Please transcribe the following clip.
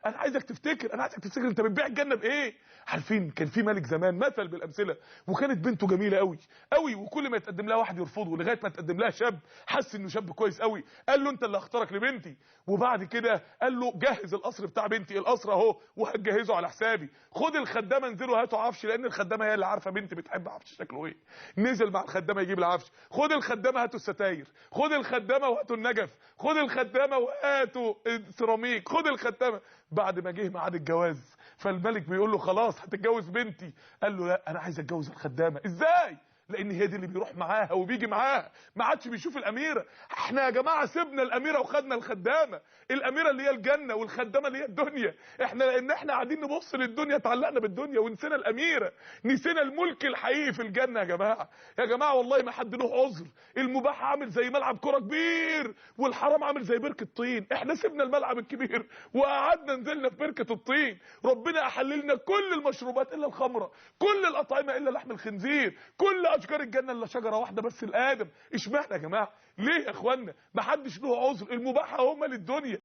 انا عايزك تفتكر انت بتبيع الجنه بايه. عارفين كان في ملك زمان مثل بالامثله، وكانت بنته جميله قوي قوي، وكل ما يتقدم لها واحد يرفضه، لغايه ما تقدم لها شاب حس انه شاب كويس قوي، قال له انت اللي هختارك لبنتي. وبعد كده قال له جهز القصر بتاع بنتي، القصر اهو وهتجهزه على حسابي، خد الخدامه انزلوا هاتوا عفش، لان الخدامه هي اللي عارفه بنتي بتحب عفش شكله ايه. نزل مع الخدامه يجيب العفش، خد الخدامه هاتوا الستاير، خد الخدامه وهاتوا النجف، خد الخدامه وهاتوا السيراميك، خد الخدامه. بعد ما جه ميعاد الجواز، فالملك بيقول له خلاص هتتجوز بنتي، قال له لا انا عايز اتجوز الخدامه. ازاي؟ لان هي دي اللي بيروح معاها وبيجي معاها، ما عادش بيشوف الاميره. احنا يا جماعه سيبنا الاميره وخدنا الخدامه، الاميره اللي هي الجنه والخدامه اللي هي الدنيا. احنا لان احنا قاعدين نبص للدنيا اتعلقنا بالدنيا ونسينا الاميره، نسينا الملك الحقيقي في الجنه. يا جماعه يا جماعه والله ما حد له عذر. المباح عامل زي ملعب كره كبير، والحرام عامل زي بركه طين. احنا سيبنا الملعب الكبير وقعدنا نزلنا في بركه الطين. ربنا احللنا كل المشروبات الا الخمره، كل الاطعمه الا لحم الخنزير، كل اشجار الجنه الا شجره واحده بس لادم. اشمعنى يا جماعه؟ ليه يا اخوانا؟ ما حدش له عذر. المباح هم للدنيا.